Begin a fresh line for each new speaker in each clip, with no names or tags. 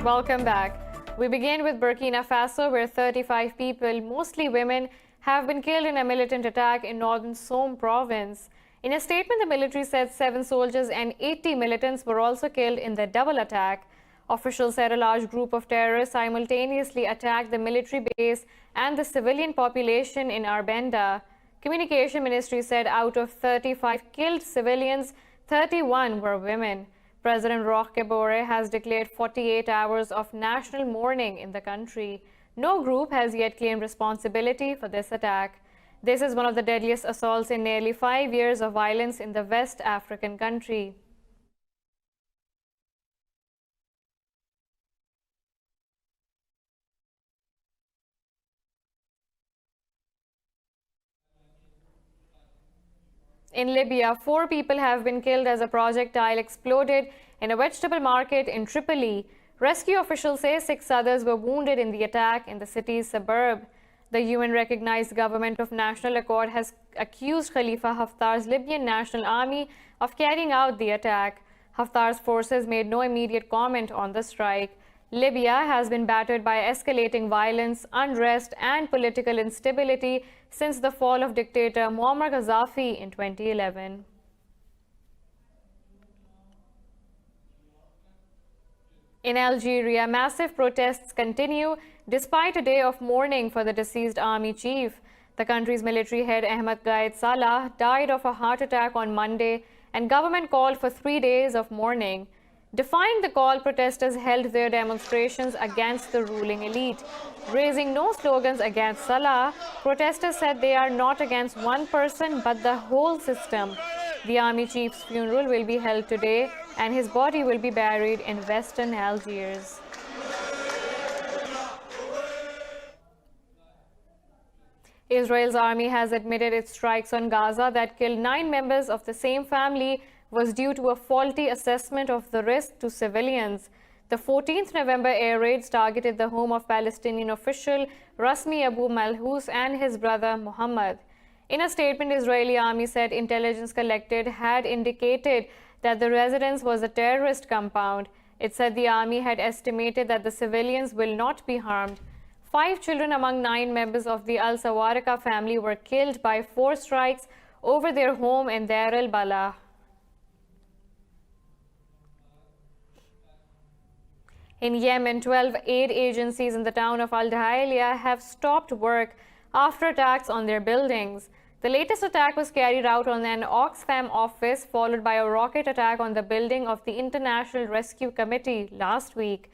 Welcome back. We begin with Burkina Faso, where 35 people, mostly women, have been killed in a militant attack in northern Somme province. In a statement, the military said 7 soldiers and 80 militants were also killed in the double attack. Officials said a large group of terrorists simultaneously attacked the military base and the civilian population in Arbenda. Communication Ministry said out of 35 killed civilians, 31 were women. President Roch Kabore has declared 48 hours of national mourning in the country. No group has yet claimed responsibility for this attack. This is one of the deadliest assaults in nearly 5 years of violence in the West African country. In Libya, 4 people have been killed as a projectile exploded in a vegetable market in Tripoli. Rescue officials say 6 others were wounded in the attack in the city's suburb. The UN-recognized government of national accord has accused Khalifa Haftar's Libyan National Army of carrying out the attack. Haftar's forces made no immediate comment on the strike. Libya has been battered by escalating violence, unrest, and political instability since the fall of dictator Muammar Gaddafi in 2011. In Algeria, massive protests continue despite a day of mourning for the deceased army chief. The country's military head Ahmed Gaid Salah died of a heart attack on Monday, and government called for 3 days of mourning. Defying the call, protesters held their demonstrations against the ruling elite. Raising no slogans against Salah, protesters said they are not against one person but the whole system. The army chief's funeral will be held today, and his body will be buried in western Algiers. Israel's army has admitted its strikes on Gaza that killed 9 members of the same family was due to a faulty assessment of the risk to civilians. The 14th November air raids targeted the home of Palestinian official Rasmi Abu Malhous and his brother Muhammad. In a statement, Israeli army said intelligence collected had indicated that the residence was a terrorist compound. It said the army had estimated that the civilians will not be harmed. 5 children among 9 members of the Al-Sawarika family were killed by 4 strikes over their home in Deir el-Balah. In Yemen, 12 aid agencies in the town of Al-Dahailia have stopped work after attacks on their buildings. The latest attack was carried out on an Oxfam office, followed by a rocket attack on the building of the International Rescue Committee last week.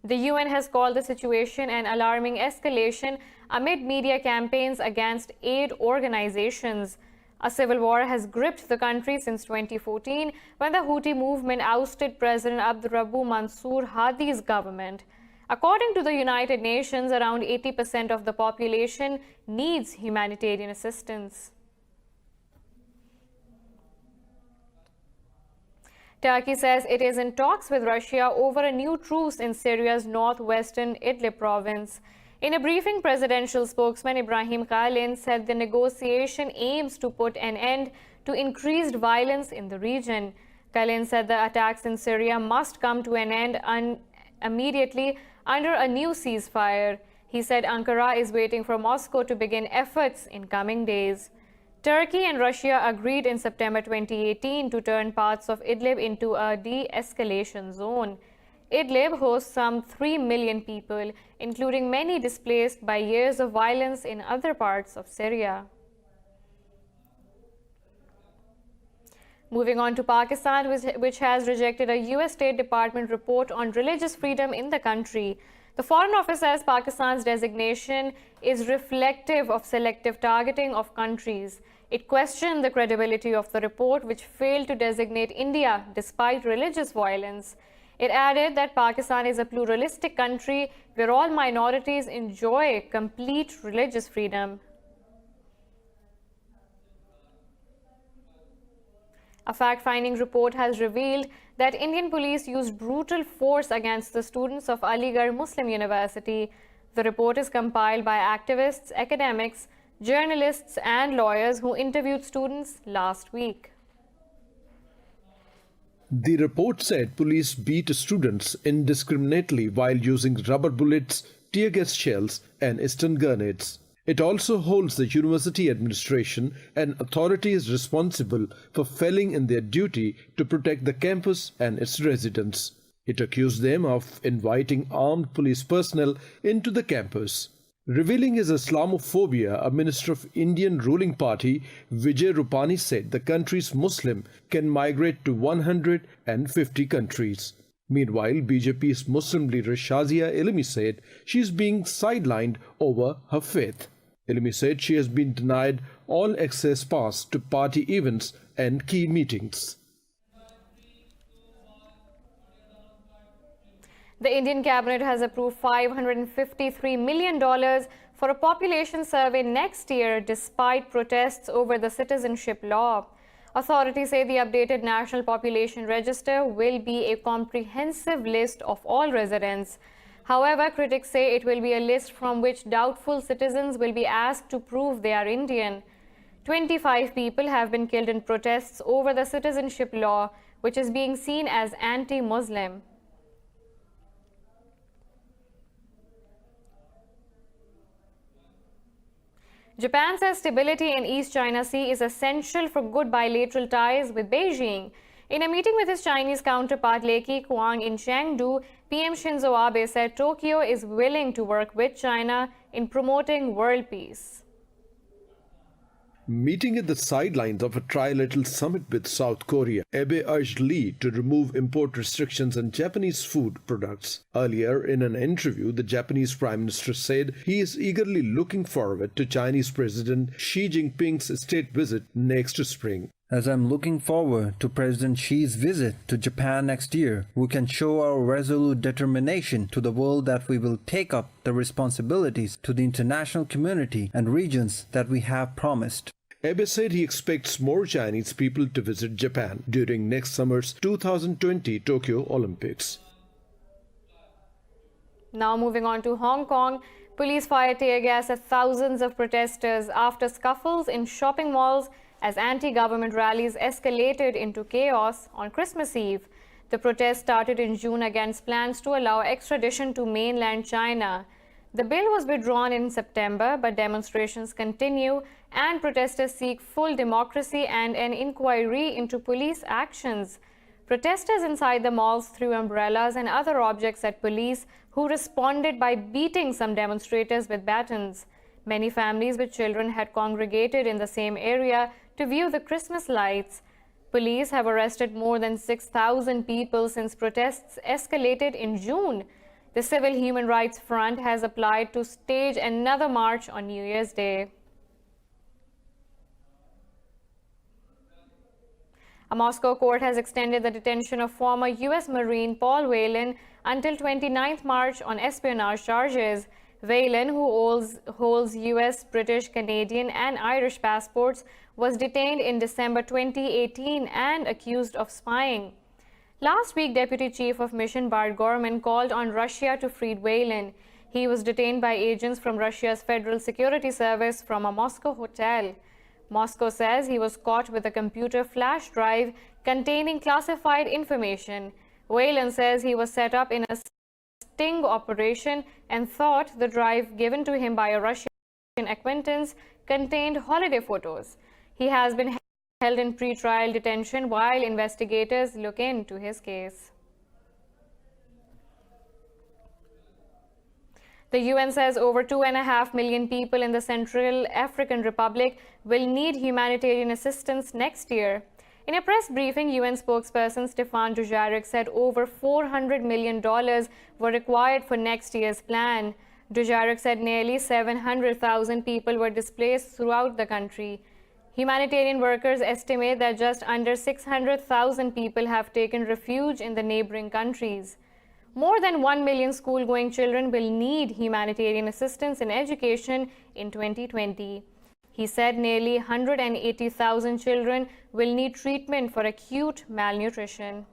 The UN has called the situation an alarming escalation amid media campaigns against aid organizations. A civil war has gripped the country since 2014, when the Houthi movement ousted President Abdurrabbu Mansour Hadi's government. According to the United Nations, around 80% of the population needs humanitarian assistance. Turkey says it is in talks with Russia over a new truce in Syria's northwestern Idlib province. In a briefing, presidential spokesman Ibrahim Kalin said the negotiation aims to put an end to increased violence in the region. Kalin said the attacks in Syria must come to an end immediately under a new ceasefire. He said Ankara is waiting for Moscow to begin efforts in coming days. Turkey and Russia agreed in September 2018 to turn parts of Idlib into a de-escalation zone. Idlib hosts some 3 million people, including many displaced by years of violence in other parts of Syria. Moving on to Pakistan, which has rejected a US State Department report on religious freedom in the country. The Foreign Office says Pakistan's designation is reflective of selective targeting of countries. It questioned the credibility of the report, which failed to designate India despite religious violence. It added that Pakistan is a pluralistic country where all minorities enjoy complete religious freedom. A fact-finding report has revealed that Indian police used brutal force against the students of Aligarh Muslim University. The report is compiled by activists, academics, journalists, and lawyers who interviewed students last week.
The report said police beat students indiscriminately while using rubber bullets, tear gas shells, and stun grenades. It also holds the university administration and authorities responsible for failing in their duty to protect the campus and its residents. It accused them of inviting armed police personnel into the campus. Revealing his Islamophobia, a minister of Indian ruling party, Vijay Rupani, said the country's Muslim can migrate to 150 countries. Meanwhile, BJP's Muslim leader Shazia Ilmi said she is being sidelined over her faith. Ilmi said she has been denied all access pass to party events and key meetings.
The Indian cabinet has approved $553 million for a population survey next year despite protests over the citizenship law. Authorities say the updated National Population Register will be a comprehensive list of all residents. However, critics say it will be a list from which doubtful citizens will be asked to prove they are Indian. 25 people have been killed in protests over the citizenship law, which is being seen as anti-Muslim. Japan says stability in East China Sea is essential for good bilateral ties with Beijing. In a meeting with his Chinese counterpart Li Keqiang in Chengdu, PM Shinzo Abe said Tokyo is willing to work with China in promoting world peace.
Meeting at the sidelines of a trilateral summit with South Korea, Abe urged Lee to remove import restrictions on Japanese food products. Earlier, in an interview, the Japanese Prime Minister said he is eagerly looking forward to Chinese President Xi Jinping's state visit next spring.
As I'm looking forward to President Xi's visit to Japan next year, we can show our resolute determination to the world that we will take up the responsibilities to the international community and regions that we have promised.
Abe said he expects more Chinese people to visit Japan during next summer's 2020 Tokyo Olympics.
Now moving on to Hong Kong, police fired tear gas at thousands of protesters after scuffles in shopping malls as anti-government rallies escalated into chaos on Christmas Eve. The protest started in June against plans to allow extradition to mainland China. The bill was withdrawn in September, but demonstrations continue and protesters seek full democracy and an inquiry into police actions. Protesters inside the malls threw umbrellas and other objects at police, who responded by beating some demonstrators with batons. Many families with children had congregated in the same area to view the Christmas lights. Police have arrested more than 6,000 people since protests escalated in June. The Civil Human Rights Front has applied to stage another march on New Year's Day. A Moscow court has extended the detention of former U.S. Marine Paul Whelan until 29 March on espionage charges. Whelan, who holds U.S., British, Canadian and Irish passports, was detained in December 2018 and accused of spying. Last week, Deputy Chief of Mission Bart Gorman called on Russia to free Whelan. He was detained by agents from Russia's Federal Security Service from a Moscow hotel. Moscow says he was caught with a computer flash drive containing classified information. Whelan says he was set up in a sting operation and thought the drive given to him by a Russian acquaintance contained holiday photos. He has been held in pre-trial detention while investigators look into his case. The UN says over 2.5 million people in the Central African Republic will need humanitarian assistance next year. In a press briefing, UN spokesperson Stefan Dujarric said over $400 million were required for next year's plan. Dujarric said nearly 700,000 people were displaced throughout the country. Humanitarian workers estimate that just under 600,000 people have taken refuge in the neighboring countries. More than 1 million school-going children will need humanitarian assistance in education in 2020. He said nearly 180,000 children will need treatment for acute malnutrition.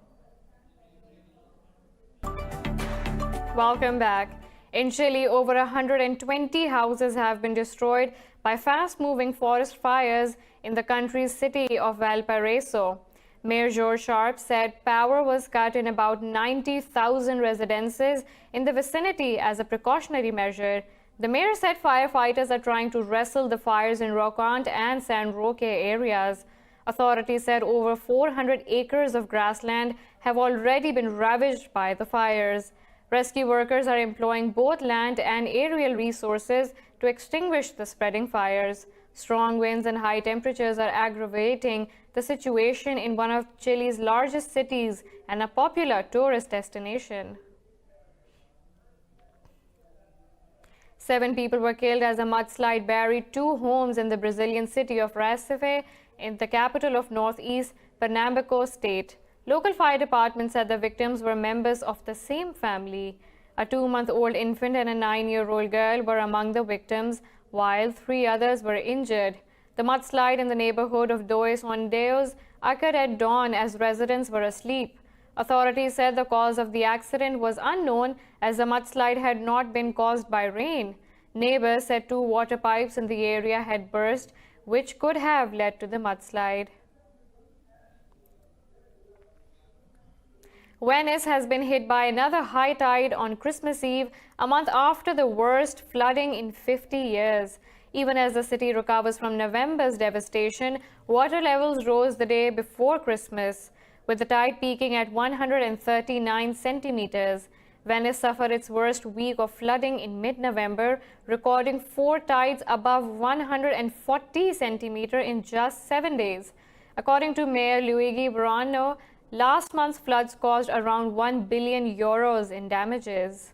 Welcome back. In Chile, over 120 houses have been destroyed by fast-moving forest fires in the country's city of Valparaiso. Mayor George Sharp said power was cut in about 90,000 residences in the vicinity as a precautionary measure. The mayor said firefighters are trying to wrestle the fires in Rockaunt and San Roque areas. Authorities said over 400 acres of grassland have already been ravaged by the fires. Rescue workers are employing both land and aerial resources to extinguish the spreading fires. Strong winds and high temperatures are aggravating the situation in one of Chile's largest cities and a popular tourist destination. 7 people were killed as a mudslide buried 2 homes in the Brazilian city of Recife, in the capital of northeast Pernambuco state. Local fire department said the victims were members of the same family. A 2-month-old infant and a 9-year-old girl were among the victims, while 3 others were injured. The mudslide in the neighborhood of Dois Ondeus occurred at dawn as residents were asleep. Authorities said the cause of the accident was unknown as the mudslide had not been caused by rain. Neighbors said 2 water pipes in the area had burst, which could have led to the mudslide. Venice has been hit by another high tide on Christmas Eve, a month after the worst flooding in 50 years. Even as the city recovers from November's devastation, water levels rose the day before Christmas, with the tide peaking at 139 centimeters. Venice suffered its worst week of flooding in mid-November, recording 4 tides above 140 centimeters in just 7 days. According to Mayor Luigi Brano, last month's floods caused around €1 billion in damages.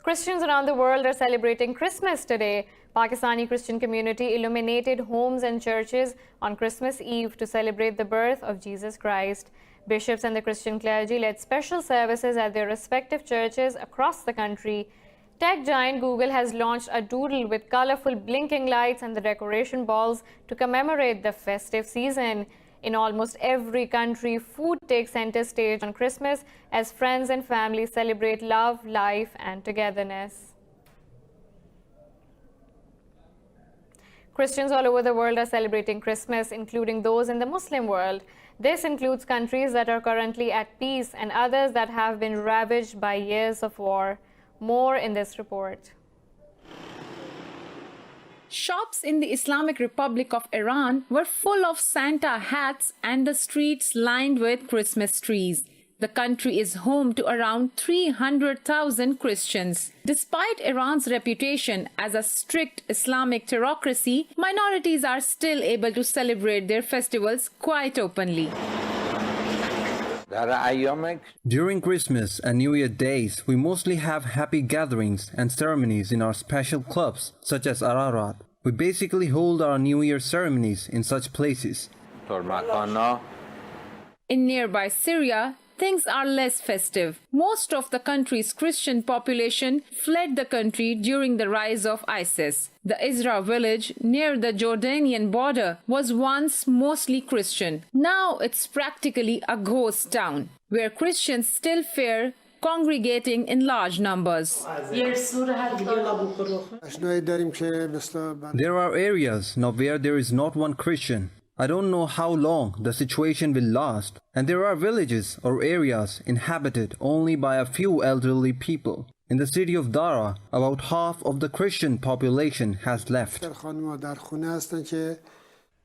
Christians around the world are celebrating Christmas today. Pakistani Christian community illuminated homes and churches on Christmas Eve to celebrate the birth of Jesus Christ. Bishops and the Christian clergy led special services at their respective churches across the country. Tech giant Google has launched a doodle with colorful blinking lights and the decoration balls to commemorate the festive season. In almost every country, food takes center stage on Christmas as friends and family celebrate love, life, and togetherness. Christians all over the world are celebrating Christmas, including those in the Muslim world. This includes countries that are currently at peace and others that have been ravaged by years of war. More in this report.
Shops in the Islamic Republic of Iran were full of Santa hats and the streets lined with Christmas trees. The country is home to around 300,000 Christians. Despite Iran's reputation as a strict Islamic theocracy, minorities are still able to celebrate their festivals quite openly.
During Christmas and New Year days, we mostly have happy gatherings and ceremonies in our special clubs, such as Ararat. We basically hold our New Year ceremonies in such places.
In nearby Syria, things are less festive. Most of the country's Christian population fled the country during the rise of ISIS. The Isra village near the Jordanian border was once mostly Christian. Now it's practically a ghost town, where Christians still fear congregating in large numbers.
There are areas now where there is not one Christian. I don't know how long the situation will last, and there are villages or areas inhabited only by a few elderly people. In the city of Dara, about half of the Christian population has left.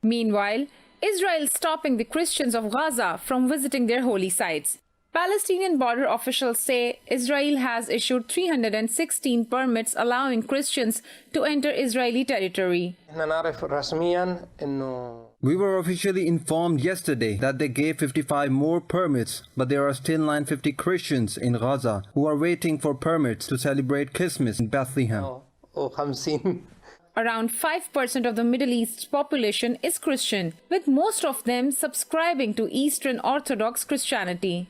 Meanwhile, Israel is stopping the Christians of Gaza from visiting their holy sites. Palestinian border officials say Israel has issued 316 permits allowing Christians to enter Israeli territory.
We were officially informed yesterday that they gave 55 more permits, but there are still 950 Christians in Gaza who are waiting for permits to celebrate Christmas in Bethlehem.
Around 5% of the Middle East's population is Christian, with most of them subscribing to Eastern Orthodox Christianity.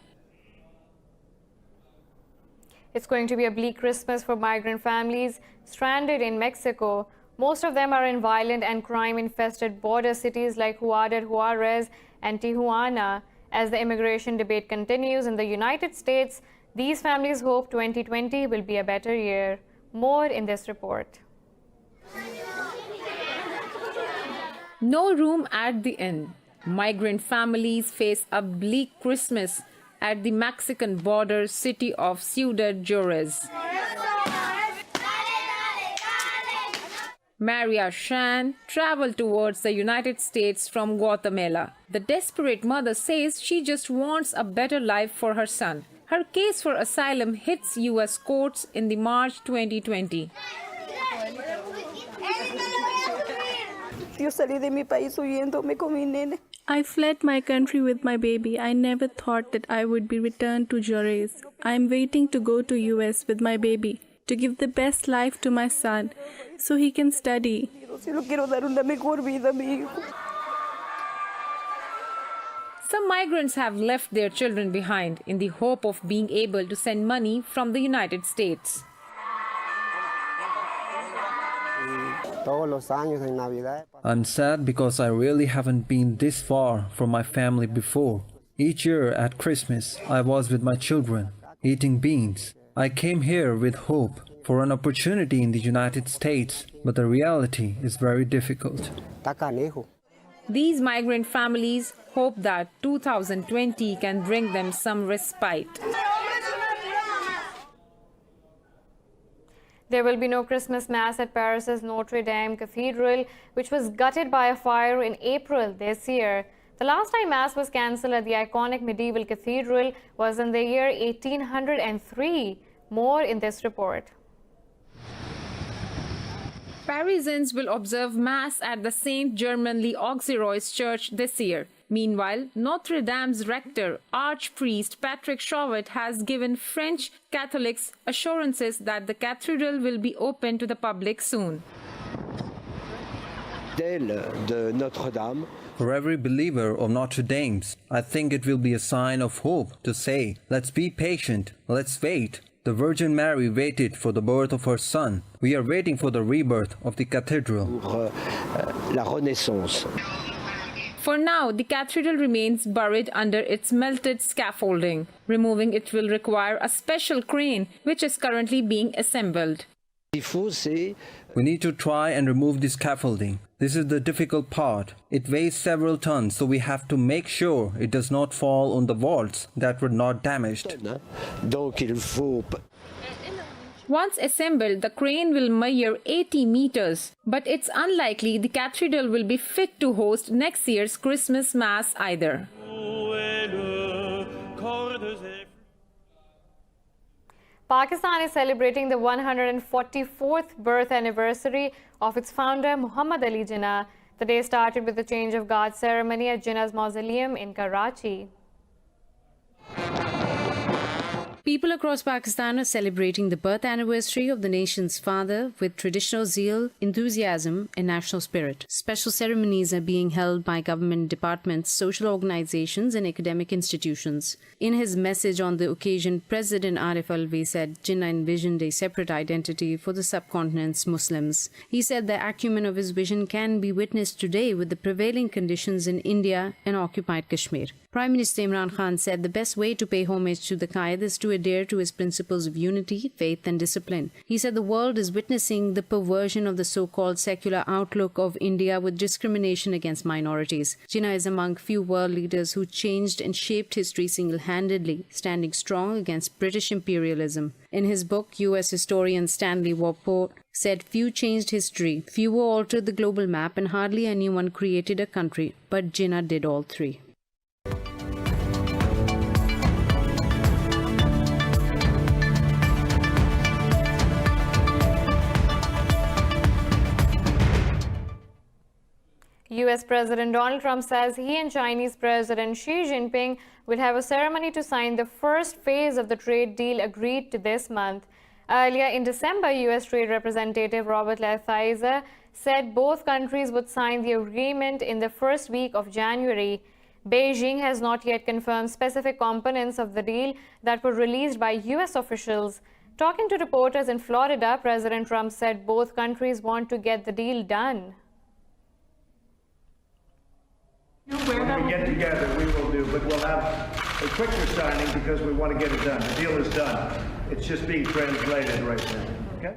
It's going to be a bleak Christmas for migrant families stranded in Mexico. Most of them are in violent and crime-infested border cities like Ciudad Juarez and Tijuana. As the immigration debate continues in the United States, these families hope 2020 will be a better year. More in this report.
No room at the inn. Migrant families face a bleak Christmas at the Mexican border city of Ciudad Juarez. Maria Shan traveled towards the United States from Guatemala. The desperate mother says she just wants a better life for her son. Her case for asylum hits U.S. courts in the March 2020.
I fled my country with my baby. I never thought that I would be returned to Juarez. I am waiting to go to US with my baby to give the best life to my son so he can study.
Some migrants have left their children behind in the hope of being able to send money from the United States.
I'm sad because I really haven't been this far from my family before. Each year at Christmas, I was with my children, eating beans. I came here with hope for an opportunity in the United States, but the reality is very difficult.
These migrant families hope that 2020 can bring them some respite.
There will be no Christmas Mass at Paris's Notre Dame Cathedral, which was gutted by a fire in April this year. The last time Mass was cancelled at the iconic medieval cathedral was in the year 1803. More in this report.
Parisians will observe Mass at the Saint Germain Auxerrois Church this year. Meanwhile, Notre Dame's rector, Archpriest Patrick Chauvet, has given French Catholics assurances that the cathedral will be open to the public soon.
For every believer of Notre Dame's, I think it will be a sign of hope to say, let's be patient, let's wait. The Virgin Mary waited for the birth of her son. We are waiting for the rebirth of the cathedral.
For now, the cathedral remains buried under its melted scaffolding. Removing it will require a special crane, which is currently being assembled.
We need to try and remove the scaffolding. This is the difficult part. It weighs several tons, so we have to make sure it does not fall on the vaults that were not damaged.
Once assembled, the crane will measure 80 meters, but it's unlikely the cathedral will be fit to host next year's Christmas Mass either.
Pakistan is celebrating the 144th birth anniversary of its founder Muhammad Ali Jinnah. The day started with the change of guard ceremony at Jinnah's mausoleum in Karachi.
People across Pakistan are celebrating the birth anniversary of the nation's father with traditional zeal, enthusiasm, and national spirit. Special ceremonies are being held by government departments, social organizations, and academic institutions. In his message on the occasion, President Arif Alvi said Jinnah envisioned a separate identity for the subcontinent's Muslims. He said the acumen of his vision can be witnessed today with the prevailing conditions in India and occupied Kashmir. Prime Minister Imran Khan said the best way to pay homage to the Qaid is to adhere to his principles of unity, faith, and discipline. He said the world is witnessing the perversion of the so-called secular outlook of India with discrimination against minorities. Jinnah is among few world leaders who changed and shaped history single-handedly, standing strong against British imperialism. In his book, U.S. historian Stanley Warport said few changed history, few altered the global map, and hardly anyone created a country, but Jinnah did all three.
US President Donald Trump says he and Chinese President Xi Jinping will have a ceremony to sign the first phase of the trade deal agreed to this month. Earlier in December, US Trade Representative Robert Lighthizer said both countries would sign the agreement in the first week of January. Beijing has not yet confirmed specific components of the deal that were released by US officials. Talking to reporters in Florida, President Trump said both countries want to get the deal done.
When we get together, we will do, but we'll have a quicker signing because we want to get it done. The deal is done. It's just being translated right now. Okay?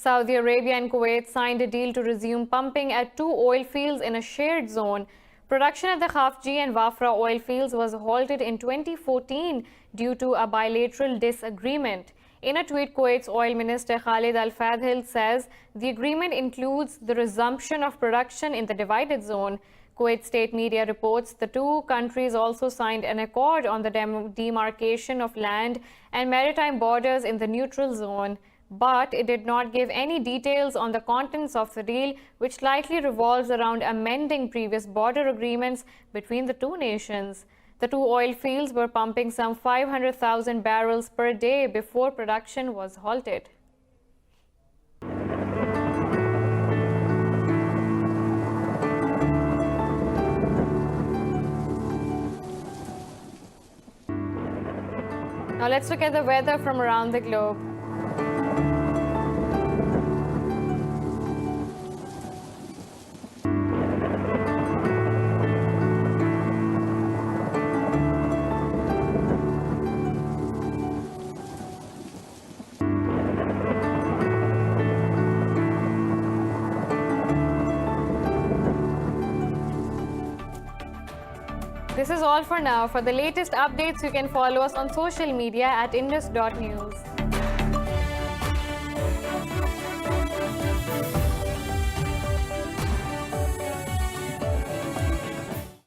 Saudi Arabia and Kuwait signed a deal to resume pumping at 2 oil fields in a shared zone. Production at the Khafji and Wafra oil fields was halted in 2014 due to a bilateral disagreement. In a tweet, Kuwait's oil minister Khalid Al-Fadhil says the agreement includes the resumption of production in the divided zone. Kuwait state media reports the two countries also signed an accord on the demarcation of land and maritime borders in the neutral zone. But it did not give any details on the contents of the deal, which likely revolves around amending previous border agreements between the two nations. The 2 oil fields were pumping some 500,000 barrels per day before production was halted. Now let's look at the weather from around the globe. This is all for now. For the latest updates, you can follow us on social media at indus.news.